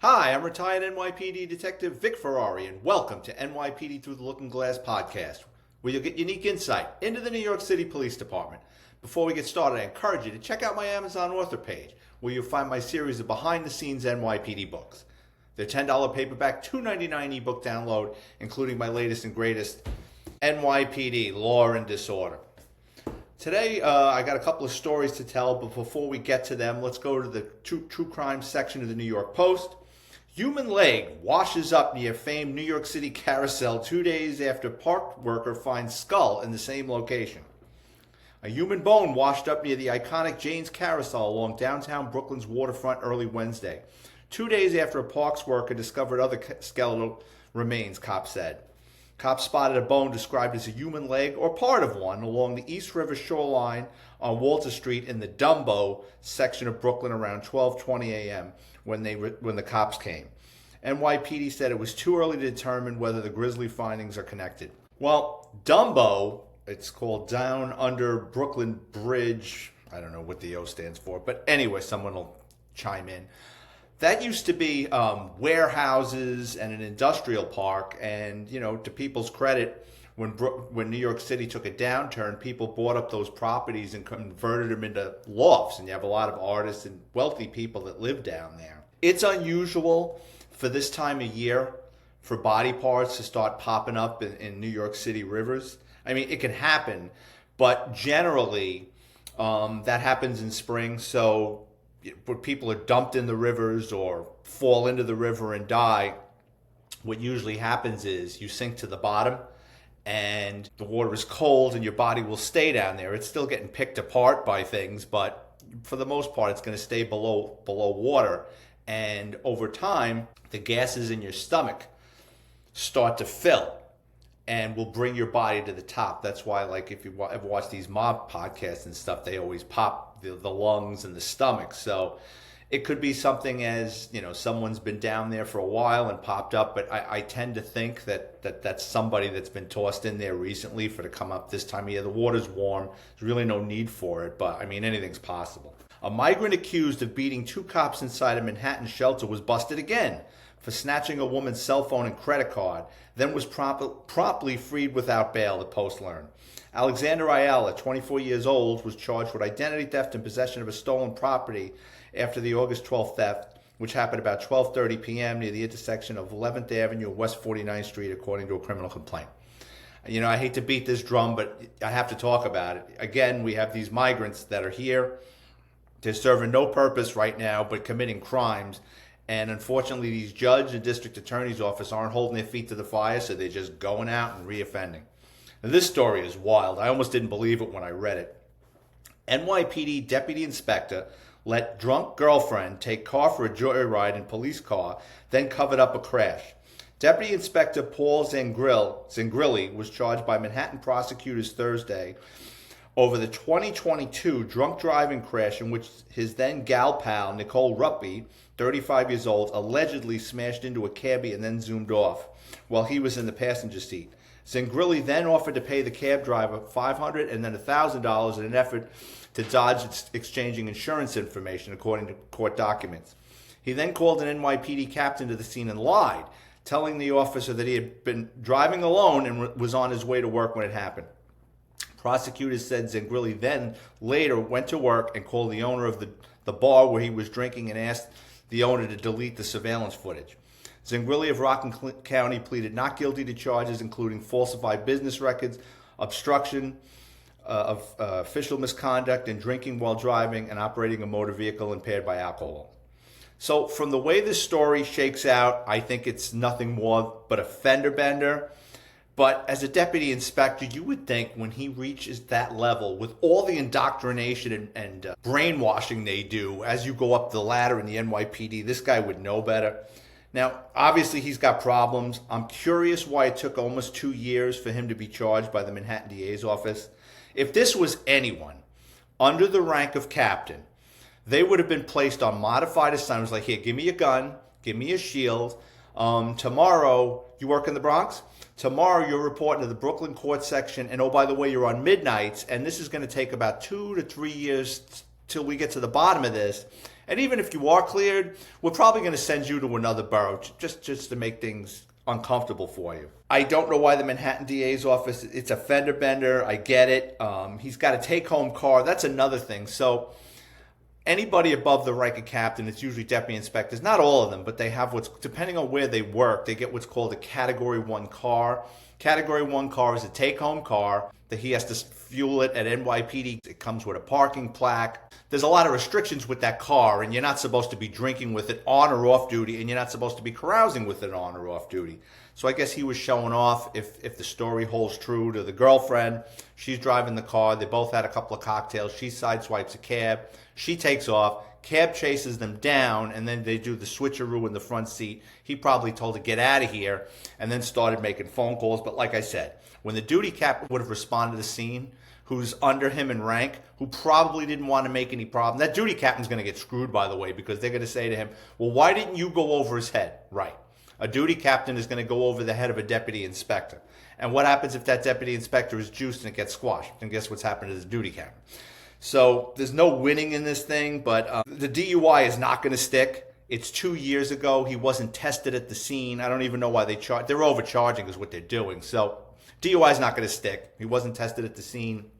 Hi, I'm retired NYPD Detective Vic Ferrari, and welcome to NYPD Through the Looking Glass podcast, where you'll get unique insight into the New York City Police Department. Before we get started, I encourage you to check out my Amazon author page, where you'll find my series of behind-the-scenes NYPD books. They're $10 paperback, $2.99 ebook download, including my latest and greatest NYPD Law and Disorder. Today, I got a couple of stories to tell, but before we get to them, let's go to the true crime section of the New York Post. Human leg washes up near famed New York City carousel 2 days after park worker finds skull in the same location. A human bone washed up near the iconic Jane's Carousel along downtown Brooklyn's waterfront early Wednesday, 2 days after a parks worker discovered other skeletal remains, cops said. Cops spotted a bone described as a human leg or part of one along the East River shoreline on Walter Street in the Dumbo section of Brooklyn around 12:20 a.m. when the cops came. NYPD said it was too early to determine whether the grisly findings are connected. Well, Dumbo, it's called Down Under Brooklyn Bridge. I don't know what the O stands for, but anyway, someone will chime in. That used to be warehouses and an industrial park, and to people's credit, when New York City took a downturn, people bought up those properties and converted them into lofts, and you have a lot of artists and wealthy people that live down there. It's unusual for this time of year for body parts to start popping up in New York City rivers. I mean, it can happen, but generally that happens in spring, so when people are dumped in the rivers or fall into the river and die, what usually happens is you sink to the bottom and the water is cold and your body will stay down there. It's still getting picked apart by things, but for the most part, it's going to stay below water. And over time, the gases in your stomach start to fill and will bring your body to the top. That's why, like, if you ever watch these mob podcasts and stuff, they always pop the lungs and the stomach. So it could be something as, someone's been down there for a while and popped up, but I tend to think that's somebody that's been tossed in there recently for to come up this time of year. The water's warm. There's really no need for it, but, anything's possible. A migrant accused of beating two cops inside a Manhattan shelter was busted again for snatching a woman's cell phone and credit card, then was promptly freed without bail, the Post learned. Alexander Ayala, 24 years old, was charged with identity theft and possession of a stolen property after the August 12th theft, which happened about 12:30 p.m. near the intersection of 11th Avenue and West 49th Street, according to a criminal complaint. I hate to beat this drum, but I have to talk about it. Again, we have these migrants that are here. They're serving no purpose right now but committing crimes. And unfortunately, these judge and district attorney's office aren't holding their feet to the fire, so they're just going out and reoffending. Now, this story is wild. I almost didn't believe it when I read it. NYPD deputy inspector let drunk girlfriend take car for a joyride in police car, then covered up a crash. Deputy Inspector Paul Zangrilli was charged by Manhattan prosecutors Thursday over the 2022 drunk driving crash in which his then gal pal, Nicole Ruppy, 35 years old, allegedly smashed into a cabbie and then zoomed off while he was in the passenger seat. Zangrilli then offered to pay the cab driver $500 and then $1,000 in an effort to dodge exchanging insurance information, according to court documents. He then called an NYPD captain to the scene and lied, telling the officer that he had been driving alone and was on his way to work when it happened. Prosecutors said Zangrilli then later went to work and called the owner of the bar where he was drinking and asked the owner to delete the surveillance footage. Zangrilli of Rockland County pleaded not guilty to charges including falsified business records, obstruction of official misconduct, and drinking while driving and operating a motor vehicle impaired by alcohol. So from the way this story shakes out, I think it's nothing more but a fender bender. But as a deputy inspector, you would think when he reaches that level, with all the indoctrination and brainwashing they do as you go up the ladder in the NYPD, this guy would know better. Now, obviously, he's got problems. I'm curious why it took almost 2 years for him to be charged by the Manhattan DA's office. If this was anyone under the rank of captain, they would have been placed on modified assignments like, here, give me a gun, give me a shield. Tomorrow, you work in the Bronx? Tomorrow, you're reporting to the Brooklyn court section, and oh, by the way, you're on midnights, and this is going to take about 2 to 3 years till we get to the bottom of this, And even if you are cleared, we're probably going to send you to another borough just to make things uncomfortable for you. I don't know why the Manhattan DA's office, it's a fender bender. I get it. He's got a take-home car. That's another thing. So anybody above the rank of captain, it's usually deputy inspectors, not all of them, but they have depending on where they work, they get what's called a Category 1 car. Category 1 car is a take-home car that he has to fuel it at NYPD. It comes with a parking plaque. There's a lot of restrictions with that car, and you're not supposed to be drinking with it on or off duty, and you're not supposed to be carousing with it on or off duty. So I guess he was showing off, if the story holds true, to the girlfriend. She's driving the car. They both had a couple of cocktails. She sideswipes a cab. She takes off. Cab chases them down, and then they do the switcheroo in the front seat. He probably told her, get out of here, and then started making phone calls. But like I said, when the duty captain would have responded to the scene, who's under him in rank, who probably didn't want to make any problem, that duty captain's going to get screwed, by the way, because they're going to say to him, well, why didn't you go over his head? Right. A duty captain is going to go over the head of a deputy inspector. And what happens if that deputy inspector is juiced and it gets squashed? And guess what's happened to the duty captain? So there's no winning in this thing, but the DUI is not going to stick. It's 2 years ago. He wasn't tested at the scene. I don't even know why they charge. They're overcharging is what they're doing. So DUI is not going to stick. He wasn't tested at the scene.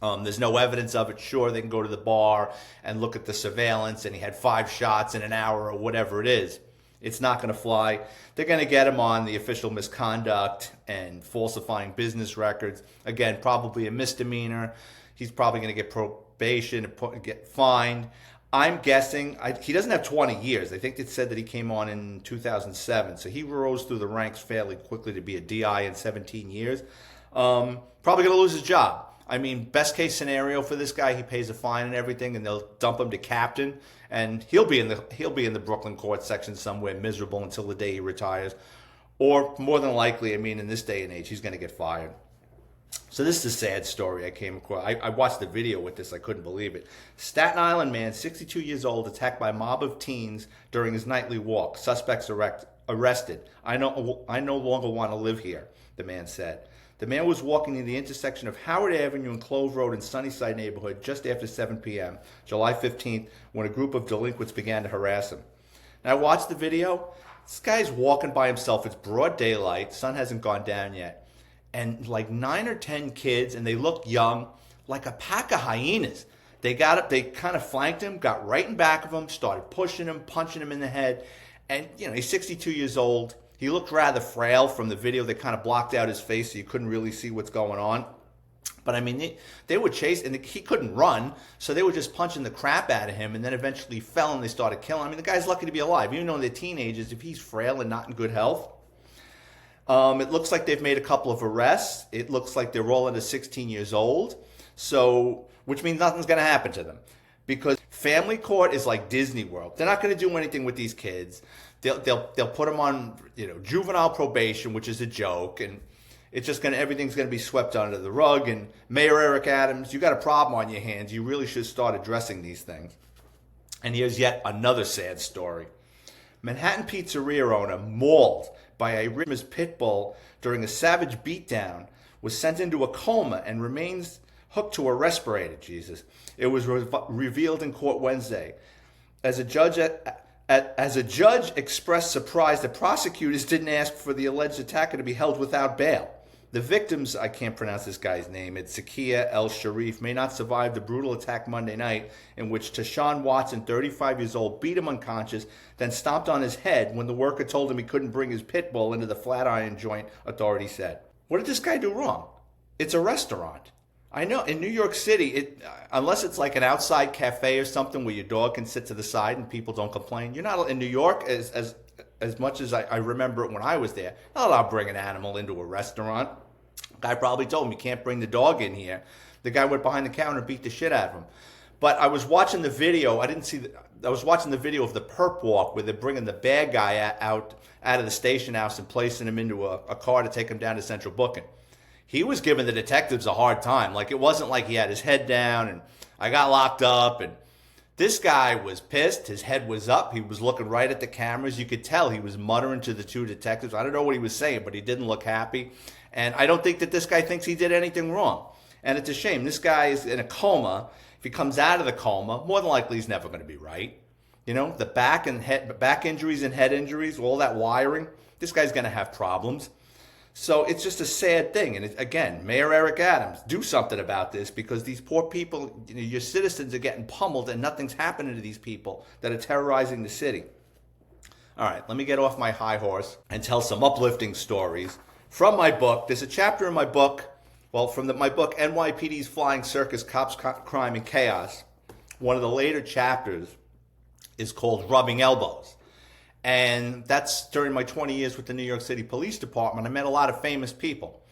There's no evidence of it. Sure, they can go to the bar and look at the surveillance, and he had 5 shots in an hour or whatever it is. It's not going to fly. They're going to get him on the official misconduct and falsifying business records. Again, probably a misdemeanor. He's probably going to get probation and get fined. I'm guessing he doesn't have 20 years. I think it said that he came on in 2007. So he rose through the ranks fairly quickly to be a DI in 17 years. Probably going to lose his job. I mean, best case scenario for this guy, he pays a fine and everything, and they'll dump him to captain, and he'll be in the Brooklyn court section somewhere, miserable until the day he retires. Or more than likely, I mean, in this day and age, he's going to get fired. So this is a sad story I came across. I watched the video with this. I couldn't believe it. Staten Island man, 62 years old, attacked by a mob of teens during his nightly walk. Suspects arrested. I no longer want to live here, the man said. The man was walking in the intersection of Howard Avenue and Clove Road in Sunnyside neighborhood just after 7 p.m., July 15th, when a group of delinquents began to harass him. Now, I watched the video. This guy's walking by himself. It's broad daylight. Sun hasn't gone down yet. And like 9 or 10 kids, and they look young, like a pack of hyenas. They got up, they kind of flanked him, got right in back of him, started pushing him, punching him in the head. And, he's 62 years old. He looked rather frail from the video. They kind of blocked out his face so you couldn't really see what's going on. But, I mean, they would chase, and he couldn't run, so they were just punching the crap out of him, and then eventually fell, and they started killing him. I mean, the guy's lucky to be alive. Even though they're teenagers, if he's frail and not in good health. It looks like they've made a couple of arrests. It looks like they're all under 16 years old, so which means nothing's going to happen to them. Because family court is like Disney World. They're not going to do anything with these kids. They'll put them on juvenile probation, which is a joke, and it's just everything's gonna be swept under the rug. And Mayor Eric Adams, you got a problem on your hands. You really should start addressing these things. And here's yet another sad story. Manhattan pizzeria owner mauled by a Ritmer's pit bull during a savage beatdown was sent into a coma and remains hooked to a respirator. Jesus, it was revealed in court Wednesday as a judge expressed surprise that prosecutors didn't ask for the alleged attacker to be held without bail. The victims, I can't pronounce this guy's name, it's Zakia El Sharif, may not survive the brutal attack Monday night in which Tashawn Watson, 35 years old, beat him unconscious, then stomped on his head when the worker told him he couldn't bring his pit bull into the Flatiron joint, authorities said. What did this guy do wrong? It's a restaurant. I know in New York City, unless it's like an outside cafe or something where your dog can sit to the side and people don't complain, you're not in New York as much as I remember it when I was there. Not allowed to bring an animal into a restaurant. Guy probably told him you can't bring the dog in here. The guy went behind the counter and beat the shit out of him. But I was watching the video. I was watching the video of the perp walk where they're bringing the bad guy out of the station house and placing him into a car to take him down to Central Booking. He was giving the detectives a hard time. Like, it wasn't like he had his head down and I got locked up. And this guy was pissed. His head was up. He was looking right at the cameras. You could tell he was muttering to the two detectives. I don't know what he was saying, but he didn't look happy. And I don't think that this guy thinks he did anything wrong. And it's a shame. This guy is in a coma. If he comes out of the coma, more than likely he's never going to be right. You know, the back injuries and head injuries, all that wiring. This guy's going to have problems. So it's just a sad thing. And again, Mayor Eric Adams, do something about this, because these poor people, your citizens are getting pummeled and nothing's happening to these people that are terrorizing the city. All right, let me get off my high horse and tell some uplifting stories from my book. There's a chapter in my book, my book, NYPD's Flying Circus, Cops, Crime, and Chaos. One of the later chapters is called Rubbing Elbows. And that's during my 20 years with the New York City Police Department. I met a lot of famous people.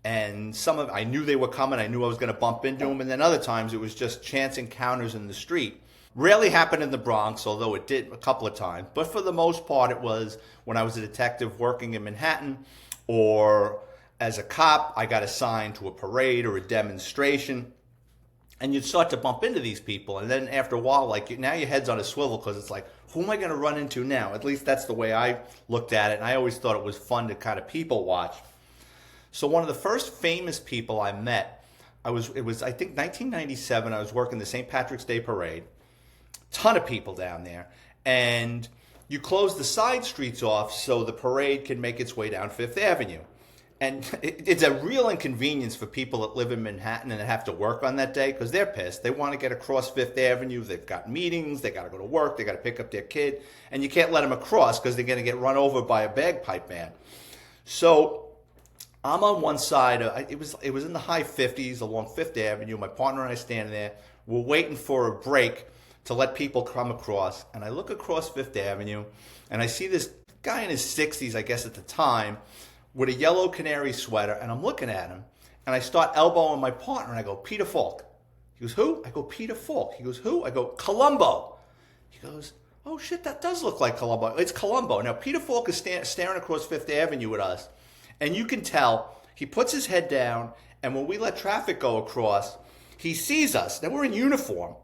And I knew they were coming. I knew I was going to bump into them. And then other times it was just chance encounters in the street. Rarely happened in the Bronx, although it did a couple of times. But for the most part, it was when I was a detective working in Manhattan, or as a cop, I got assigned to a parade or a demonstration. And you'd start to bump into these people. And then after a while, now your head's on a swivel, because it's like, who am I going to run into now? At least that's the way I looked at it. And I always thought it was fun to kind of people watch. So one of the first famous people I met, I think 1997, I was working the St. Patrick's Day Parade. Ton of people down there. And you close the side streets off so the parade can make its way down Fifth Avenue. And it's a real inconvenience for people that live in Manhattan and that have to work on that day, because they're pissed. They want to get across Fifth Avenue. They've got meetings. They got to go to work. They got to pick up their kid. And you can't let them across because they're going to get run over by a bagpipe band. So I'm on one side. It was in the high 50s along Fifth Avenue. My partner and I standing there. We're waiting for a break to let people come across. And I look across Fifth Avenue, and I see this guy in his 60s, I guess at the time, with a yellow canary sweater, and I'm looking at him, and I start elbowing my partner, and I go, Peter Falk. He goes, who? I go, Peter Falk. He goes, who? I go, Columbo. He goes, oh shit, that does look like Columbo. It's Columbo. Now, Peter Falk is staring across Fifth Avenue at us, and you can tell, he puts his head down, and when we let traffic go across, he sees us. Now, we're in uniform.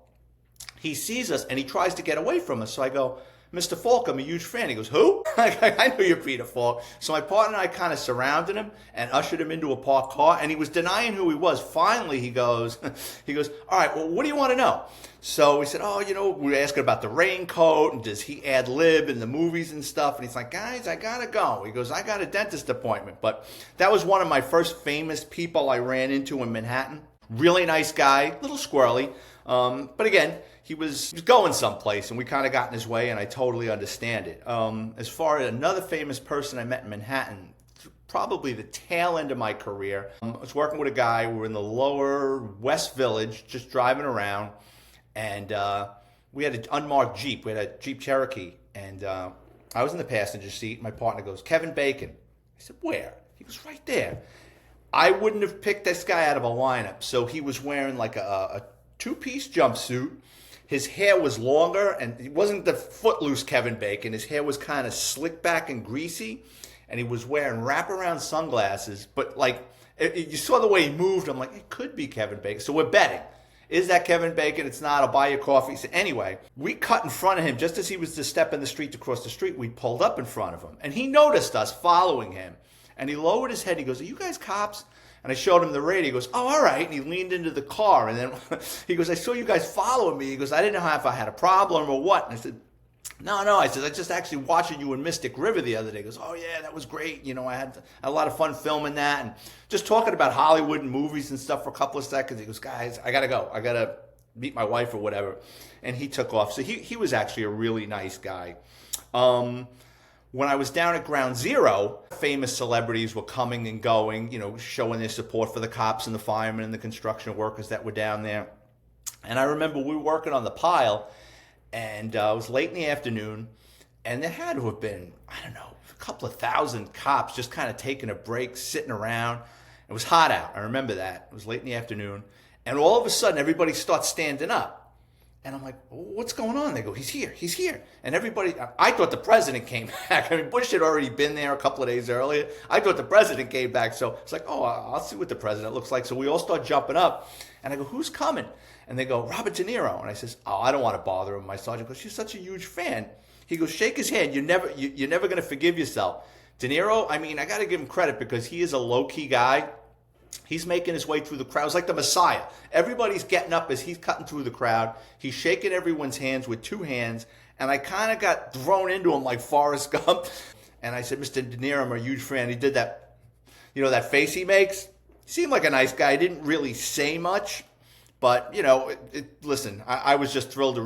He sees us, and he tries to get away from us, so I go, Mr. Falk, I'm a huge fan. He goes, who? I know you're Peter Falk. So my partner and I kind of surrounded him and ushered him into a parked car, and he was denying who he was. Finally, he goes, all right, well, what do you want to know? So we said, we were asking about the raincoat, and does he ad lib in the movies and stuff? And he's like, guys, I got to go. He goes, I got a dentist appointment. But that was one of my first famous people I ran into in Manhattan. Really nice guy, little squirrely. But again, he was going someplace, and we kind of got in his way, and I totally understand it. As far as another famous person I met in Manhattan, probably the tail end of my career, I was working with a guy. We were in the lower West Village, just driving around, and we had an unmarked Jeep. We had a Jeep Cherokee, and I was in the passenger seat. My partner goes, Kevin Bacon. I said, where? He goes, right there. I wouldn't have picked this guy out of a lineup. So he was wearing like a two-piece jumpsuit. His hair was longer, and he wasn't the footloose Kevin Bacon. His hair was kind of slicked back and greasy, and he was wearing wraparound sunglasses. But you saw the way he moved. I'm like, it could be Kevin Bacon. So we're betting. Is that Kevin Bacon? It's not. I'll buy you coffee. So anyway, we cut in front of him just as he was to step in the street to cross the street. We pulled up in front of him, and he noticed us following him. And he lowered his head. He goes, are you guys cops? And I showed him the radio. He goes, oh, all right. And he leaned into the car. And then he goes, I saw you guys following me. He goes, I didn't know if I had a problem or what. And I said, no. I said, I just actually watching you in Mystic River the other day. He goes, oh, yeah, that was great. I had a lot of fun filming that. And just talking about Hollywood and movies and stuff for a couple of seconds. He goes, guys, I got to go. I got to meet my wife or whatever. And he took off. So he was actually a really nice guy. When I was down at Ground Zero, famous celebrities were coming and going, showing their support for the cops and the firemen and the construction workers that were down there. And I remember we were working on the pile, and it was late in the afternoon, and there had to have been, a couple of thousand cops just kind of taking a break, sitting around. It was hot out. I remember that. It was late in the afternoon. And all of a sudden, everybody starts standing up. And I'm like, what's going on? They go, he's here. And everybody, I thought the president came back. I mean, Bush had already been there a couple of days earlier. I thought the president came back. So it's like, oh, I'll see what the president looks like. So we all start jumping up. And I go, who's coming? And they go, Robert De Niro. And I says, oh, I don't want to bother him. My sergeant goes, she's such a huge fan. He goes, shake his hand. You're never going to forgive yourself. De Niro, I mean, I got to give him credit because he is a low-key guy. He's making his way through the crowd. It's like the Messiah. Everybody's getting up as he's cutting through the crowd. He's shaking everyone's hands with two hands, And I kind of got thrown into him like Forrest Gump. And I said, Mr. De Niro, I'm a huge fan. He did that, that face he makes. He seemed like a nice guy. He didn't really say much. But, listen, I was just thrilled to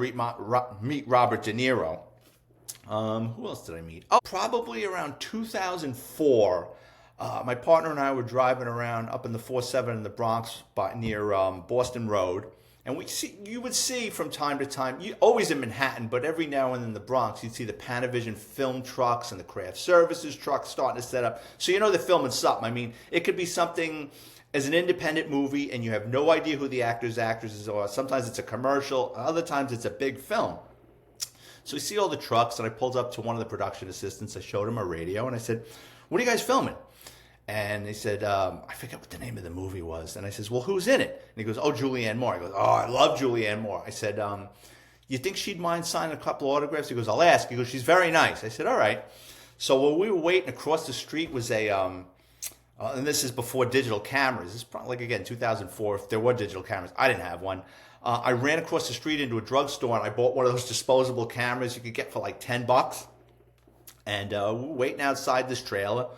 meet Robert De Niro. Who else did I meet? Oh, probably around 2004. My partner and I were driving around up in the 407 in the Bronx near Boston Road. And you would see from time to time, always in Manhattan, but every now and then in the Bronx, you'd see the Panavision film trucks and the craft services trucks starting to set up. So they're filming something. I mean, it could be something as an independent movie and you have no idea who the actresses are. Sometimes it's a commercial, other times it's a big film. So we see all the trucks, and I pulled up to one of the production assistants. I showed him a radio, and I said, "What are you guys filming?" And he said, I forget what the name of the movie was. And I says, "Well, who's in it?" And he goes, "Oh, Julianne Moore." I goes, "Oh, I love Julianne Moore." I said, "You think she'd mind signing a couple of autographs?" He goes, "I'll ask." He goes, "She's very nice." I said, "All right." So while we were waiting, across the street was and this is before digital cameras. This is probably, like, again, 2004. If there were digital cameras, I didn't have one. I ran across the street into a drugstore, and I bought one of those disposable cameras you could get for like $10. And we were waiting outside this trailer.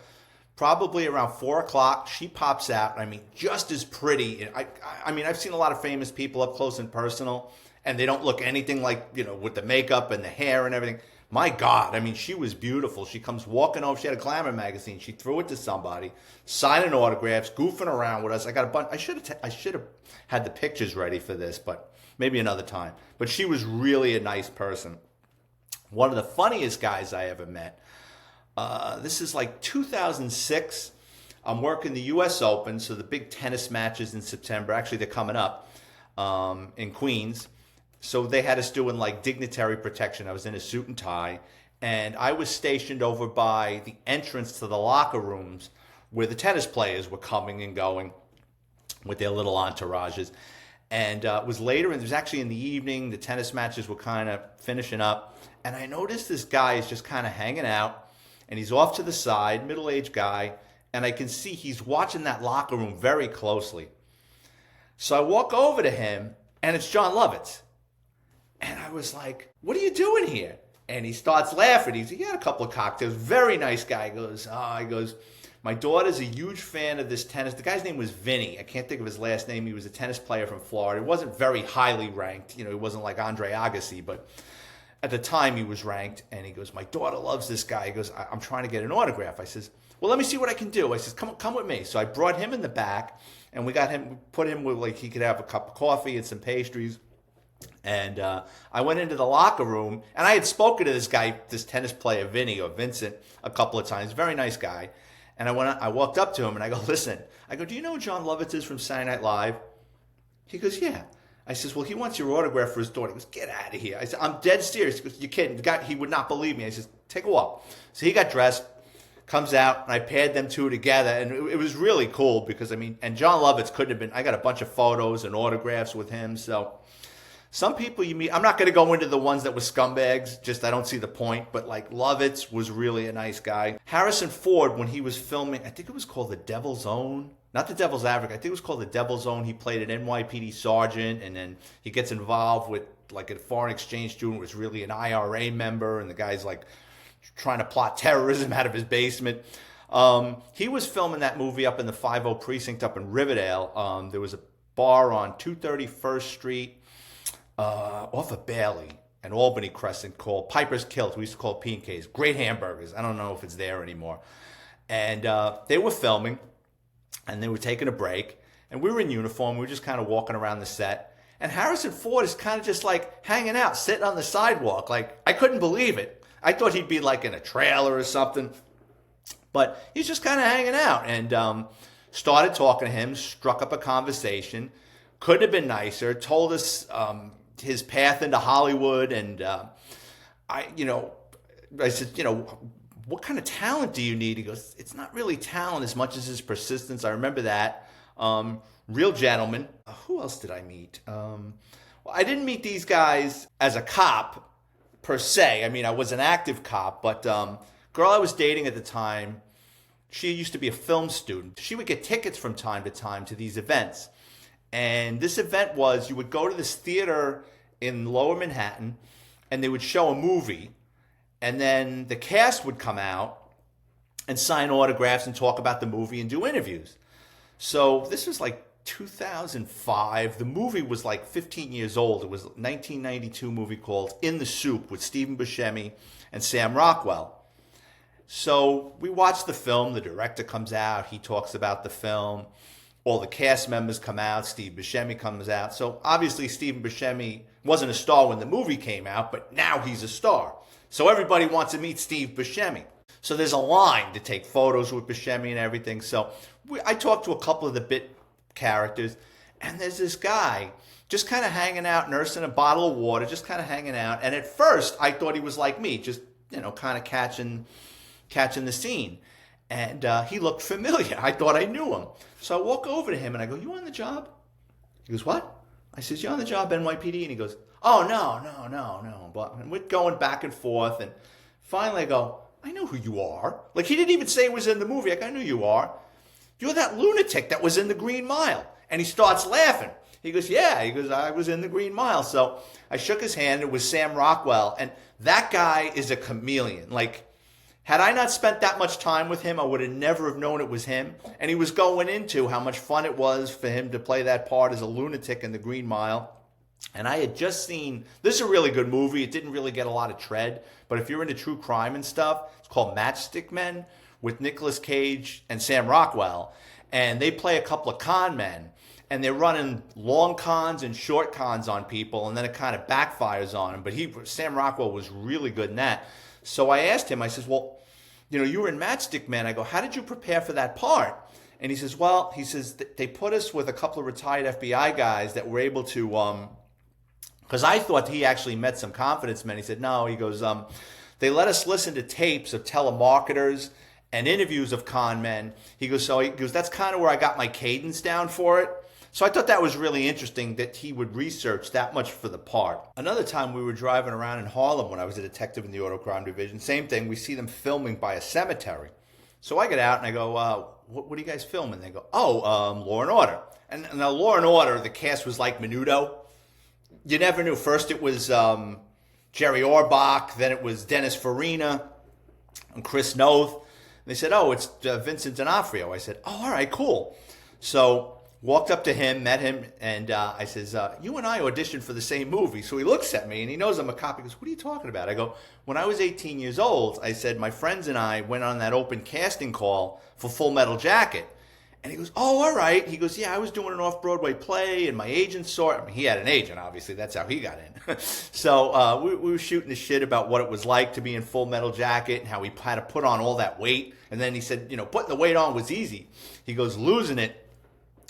Probably around 4 o'clock, she pops out. I mean, just as pretty. I mean, I've seen a lot of famous people up close and personal, and they don't look anything like, with the makeup and the hair and everything. My God, I mean, she was beautiful. She comes walking over. She had a Glamour magazine. She threw it to somebody, signing autographs, goofing around with us. I got a bunch. I should have had the pictures ready for this, but maybe another time. But she was really a nice person. One of the funniest guys I ever met. This is like 2006. I'm working the U.S. Open, so the big tennis matches in September. Actually, they're coming up in Queens. So they had us doing like dignitary protection. I was in a suit and tie, and I was stationed over by the entrance to the locker rooms where the tennis players were coming and going with their little entourages. And it was later, and it was actually in the evening. The tennis matches were kind of finishing up, and I noticed this guy is just kind of hanging out, and he's off to the side, middle-aged guy, and I can see he's watching that locker room very closely. So I walk over to him, and it's Jon Lovitz. And I was like, "What are you doing here?" And he starts laughing. He had a couple of cocktails. Very nice guy. He goes, "My daughter's a huge fan of this tennis." The guy's name was Vinny. I can't think of his last name. He was a tennis player from Florida. He wasn't very highly ranked. He wasn't like Andre Agassi, but at the time he was ranked. And he goes, "My daughter loves this guy." He goes, "I'm trying to get an autograph." I says, "Well, let me see what I can do." I says, Come with me." So I brought him in the back, and we put him with, like, he could have a cup of coffee and some pastries. And I went into the locker room, and I had spoken to this guy, this tennis player, Vinny or Vincent, a couple of times. Very nice guy. And I walked up to him, and I go, "Listen," I go, "do you know who Jon Lovitz is from Saturday Night Live?" He goes, "Yeah." I says, "Well, he wants your autograph for his daughter." He goes, "Get out of here." I said, "I'm dead serious." He goes, "You're kidding." The guy, he would not believe me. I says, "Take a walk." So he got dressed, comes out, and I paired them two together, and it was really cool because, and Jon Lovitz couldn't have been, I got a bunch of photos and autographs with him, so... Some people you meet, I'm not going to go into the ones that were scumbags, just I don't see the point, but like Lovitz was really a nice guy. Harrison Ford, when he was filming, I think it was called The Devil's Own, not The Devil's Advocate, I think it was called The Devil's Own. He played an NYPD sergeant, and then he gets involved with like a foreign exchange student who was really an IRA member, and the guy's like trying to plot terrorism out of his basement. He was filming that movie up in the 50 precinct up in Riverdale. There was a bar on 231st Street, off of Bailey and Albany Crescent called Piper's Kilt. We used to call it P&K's. Great hamburgers. I don't know if it's there anymore. And they were filming, and they were taking a break, and we were in uniform. We were just kind of walking around the set. And Harrison Ford is kind of just like hanging out, sitting on the sidewalk. Like, I couldn't believe it. I thought he'd be like in a trailer or something. But he's just kind of hanging out, and started talking to him, struck up a conversation. Couldn't have been nicer. Told us his path into Hollywood, and I said, "What kind of talent do you need?" He goes, "It's not really talent as much as his persistence." I remember that. Real gentleman. Who else did I meet? Well, I didn't meet these guys as a cop per se. I was an active cop, but girl I was dating at the time, she used to be a film student. She would get tickets from time to time to these events. And this event was, you would go to this theater in Lower Manhattan, and they would show a movie, and then the cast would come out and sign autographs and talk about the movie and do interviews. So this was like 2005. The movie was like 15 years old. It was a 1992 movie called In the Soup with Stephen Buscemi and Sam Rockwell. So we watched the film. The director comes out. He talks about the film. All the cast members come out. Steve Buscemi comes out. So obviously Stephen Buscemi wasn't a star when the movie came out, but now he's a star. So everybody wants to meet Steve Buscemi. So there's a line to take photos with Buscemi and everything. So I talked to a couple of the bit characters, and there's this guy just kind of hanging out, nursing a bottle of water, just kind of hanging out. And at first, I thought he was like me, just, kind of catching the scene. And he looked familiar. I thought I knew him. So I walk over to him, and I go, "You on the job?" He goes, "What?" I says, "You on the job, NYPD?" And he goes, "Oh, no. But we're going back and forth. And finally I go, "I know who you are." Like, he didn't even say it was in the movie. Like, "I knew you are. You're that lunatic that was in the Green Mile." And he starts laughing. He goes, "Yeah." He goes, "I was in the Green Mile." So I shook his hand. It was Sam Rockwell. And that guy is a chameleon. Like, had I not spent that much time with him, I would have never have known it was him. And he was going into how much fun it was for him to play that part as a lunatic in the Green Mile. And I had just seen, this is a really good movie. It didn't really get a lot of tread. But if you're into true crime and stuff, it's called Matchstick Men with Nicolas Cage and Sam Rockwell. And they play a couple of con men. And they're running long cons and short cons on people. And then it kind of backfires on them. But Sam Rockwell was really good in that. So I asked him, I says, "Well, you were in Matchstick Men." I go, "How did you prepare for that part?" And he says, "Well," he says, "they put us with a couple of retired FBI guys that were able to, because I thought he actually met some confidence men." He said, "No," he goes, "they let us listen to tapes of telemarketers and interviews of con men." He goes, "That's kind of where I got my cadence down for it." So I thought that was really interesting that he would research that much for the part. Another time we were driving around in Harlem when I was a detective in the auto crime division. Same thing. We see them filming by a cemetery. So I get out and I go, what are you guys filming? They go, Law and Order. And now Law and Order, the cast was like Menudo. You never knew. First it was Jerry Orbach. Then it was Dennis Farina and Chris Noth. And they said, it's Vincent D'Onofrio. I said, all right, cool. So walked up to him, met him, and I says, "You and I auditioned for the same movie." So he looks at me, and he knows I'm a cop. He goes, "What are you talking about?" I go, "When I was 18 years old, I said, my friends and I went on that open casting call for Full Metal Jacket." And he goes, "Oh, all right." He goes, "Yeah, I was doing an off-Broadway play, and my agent saw it." I mean, he had an agent, obviously. That's how he got in. So we were shooting the shit about what it was like to be in Full Metal Jacket and how he had to put on all that weight. And then he said, putting the weight on was easy. He goes, losing it,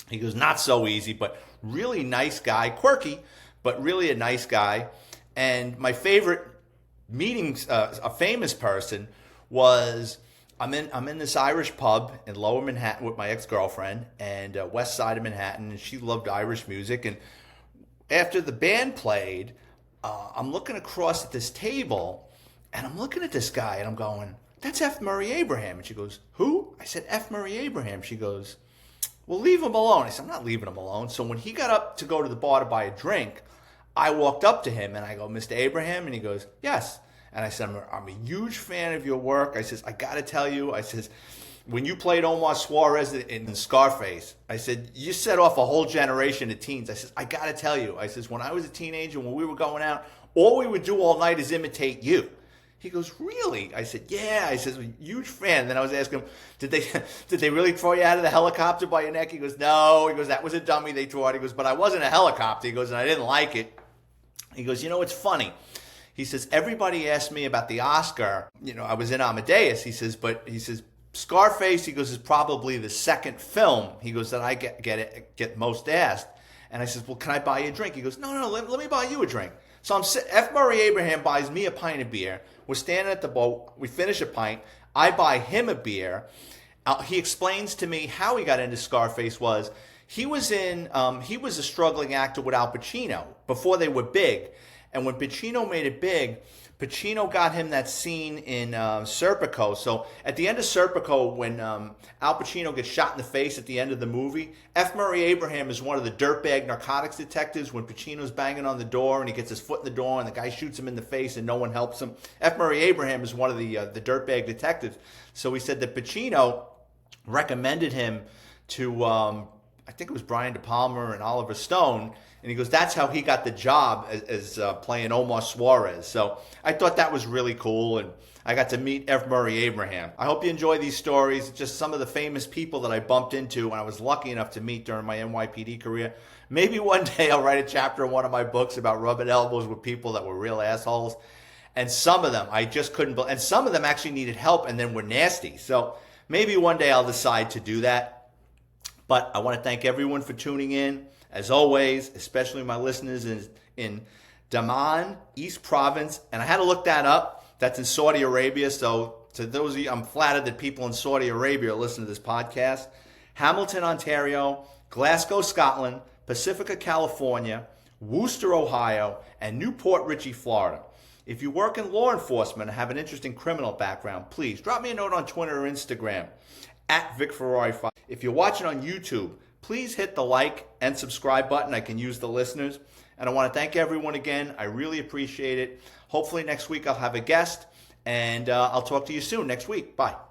he goes, not so easy, but really nice guy, quirky, but really a nice guy. And my favorite meetings, a famous person, was I'm in this Irish pub in Lower Manhattan with my ex-girlfriend, and west side of Manhattan, and she loved Irish music. And after the band played, I'm looking across at this table, and I'm looking at this guy, and I'm going, "That's F. Murray Abraham." And she goes, "Who?" I said, "F. Murray Abraham." She goes, "Well, leave him alone." I said, "I'm not leaving him alone." So when he got up to go to the bar to buy a drink, I walked up to him and I go, "Mr. Abraham?" And he goes, "Yes." And I said, I'm a huge fan of your work." I says, "I got to tell you," I says, "when you played Omar Suarez in Scarface," I said, "you set off a whole generation of teens." I says, "I got to tell you," I says, "when I was a teenager, when we were going out, all we would do all night is imitate you." He goes, "Really?" I said, "Yeah." I says, "I'm a huge fan." And then I was asking him, did they really throw you out of the helicopter by your neck? He goes, "No." He goes, "That was a dummy they threw out." He goes, "But I wasn't a helicopter." He goes, "And I didn't like it." He goes, "It's funny." He says, "Everybody asked me about the Oscar. I was in Amadeus." He says, "But," he says, "Scarface," he goes, "is probably the second film," he goes, "that I get most asked." And I says, "Well, can I buy you a drink?" He goes, No, let me buy you a drink." So F. Murray Abraham buys me a pint of beer. We're standing at the boat. We finish a pint. I buy him a beer. He explains to me how he got into Scarface was he was a struggling actor with Al Pacino before they were big. And when Pacino made it big, Pacino got him that scene in Serpico. So at the end of Serpico, when Al Pacino gets shot in the face at the end of the movie, F. Murray Abraham is one of the dirtbag narcotics detectives when Pacino's banging on the door and he gets his foot in the door and the guy shoots him in the face and no one helps him. F. Murray Abraham is one of the dirtbag detectives. So he said that Pacino recommended him to, I think it was Brian De Palma and Oliver Stone. And he goes, that's how he got the job as playing Omar Suarez. So I thought that was really cool. And I got to meet F. Murray Abraham. I hope you enjoy these stories. Just some of the famous people that I bumped into and I was lucky enough to meet during my NYPD career. Maybe one day I'll write a chapter in one of my books about rubbing elbows with people that were real assholes. And some of them I just couldn't believe. And some of them actually needed help and then were nasty. So maybe one day I'll decide to do that. But I want to thank everyone for tuning in. As always, especially my listeners in Daman, East Province. And I had to look that up. That's in Saudi Arabia. So to those of you, I'm flattered that people in Saudi Arabia are listening to this podcast. Hamilton, Ontario, Glasgow, Scotland, Pacifica, California, Worcester, Ohio, and Newport Richey, Florida. If you work in law enforcement and have an interesting criminal background, please drop me a note on Twitter or Instagram at VicFerrari5. If you're watching on YouTube, please hit the like and subscribe button. I can use the listeners. And I want to thank everyone again. I really appreciate it. Hopefully next week I'll have a guest. And I'll talk to you soon next week. Bye.